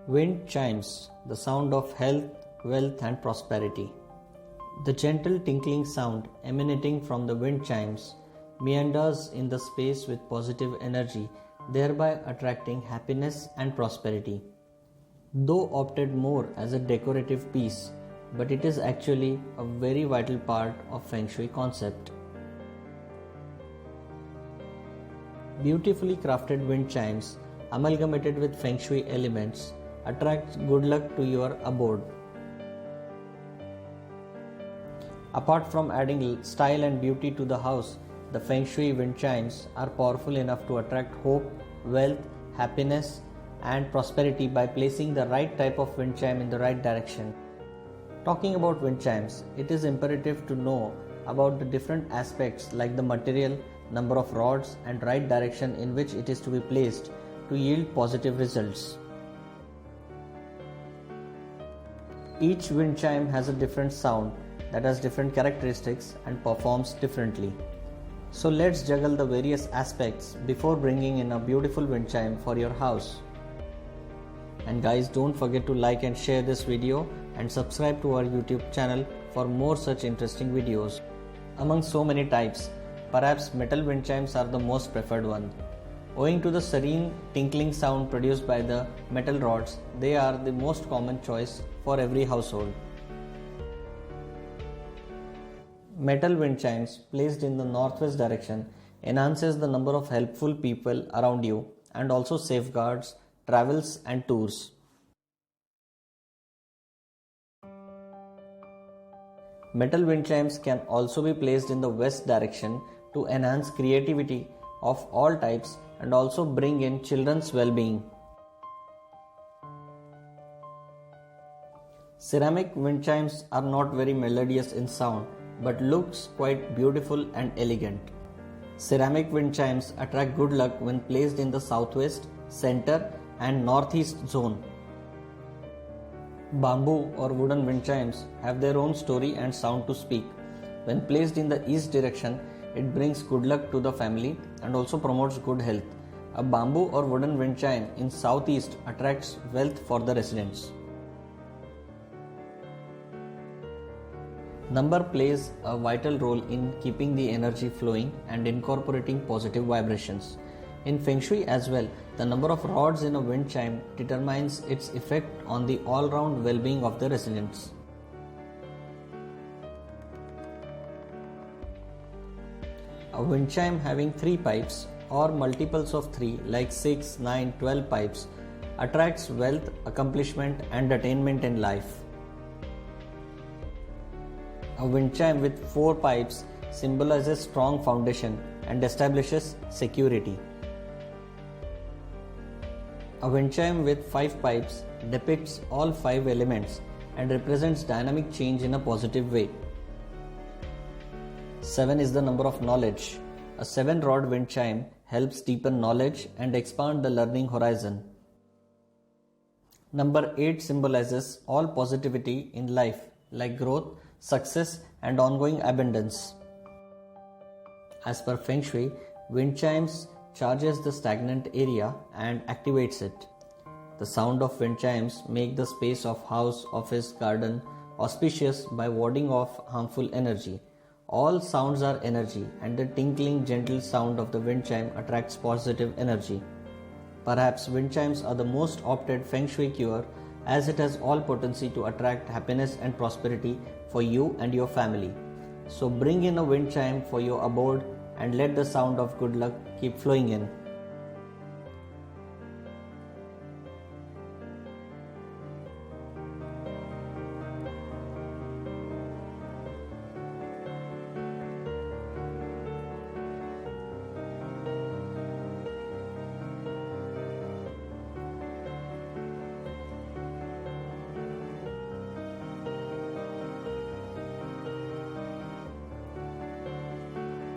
Wind chimes, the sound of health, wealth, and prosperity. The gentle tinkling sound emanating from the wind chimes meanders in the space with positive energy, thereby attracting happiness and prosperity. Though opted more as a decorative piece, but it is actually a very vital part of Feng Shui concept. Beautifully crafted wind chimes, amalgamated with Feng Shui elements, attract good luck to your abode. Apart from adding style and beauty to the house, the Feng Shui wind chimes are powerful enough to attract hope, wealth, happiness, and prosperity by placing the right type of wind chime in the right direction. Talking about wind chimes, it is imperative to know about the different aspects like the material, number of rods, and right direction in which it is to be placed to yield positive results. Each wind chime has a different sound that has different characteristics and performs differently. So let's juggle the various aspects before bringing in a beautiful wind chime for your house. And guys, don't forget to like and share this video and subscribe to our YouTube channel for more such interesting videos. Among so many types, perhaps metal wind chimes are the most preferred one. Owing to the serene tinkling sound produced by the metal rods, they are the most common choice for every household. Metal wind chimes placed in the northwest direction enhances the number of helpful people around you and also safeguards travels and tours. Metal wind chimes can also be placed in the west direction to enhance creativity of all types and also bring in children's well-being. Ceramic wind chimes are not very melodious in sound but looks quite beautiful and elegant. Ceramic wind chimes attract good luck when placed in the southwest, center, and northeast zone. Bamboo or wooden wind chimes have their own story and sound to speak. When placed in the east direction, it brings good luck to the family and also promotes good health. A bamboo or wooden wind chime in southeast attracts wealth for the residents. Number plays a vital role in keeping the energy flowing and incorporating positive vibrations. In Feng Shui as well, the number of rods in a wind chime determines its effect on the all-round well-being of the residents. A wind chime having 3 pipes or multiples of 3 like 6, 9, 12 pipes attracts wealth, accomplishment and attainment in life. A wind chime with 4 pipes symbolizes strong foundation and establishes security. A wind chime with 5 pipes depicts all 5 elements and represents dynamic change in a positive way. 7 is the number of knowledge. A 7-rod wind chime helps deepen knowledge and expand the learning horizon. Number 8 symbolizes all positivity in life like growth, success and ongoing abundance. As per Feng Shui, wind chimes charges the stagnant area and activates it. The sound of wind chimes make the space of house, office, garden auspicious by warding off harmful energy. All sounds are energy and the tinkling gentle sound of the wind chime attracts positive energy. Perhaps wind chimes are the most opted Feng Shui cure as it has all potency to attract happiness and prosperity for you and your family. So bring in a wind chime for your abode and let the sound of good luck keep flowing in.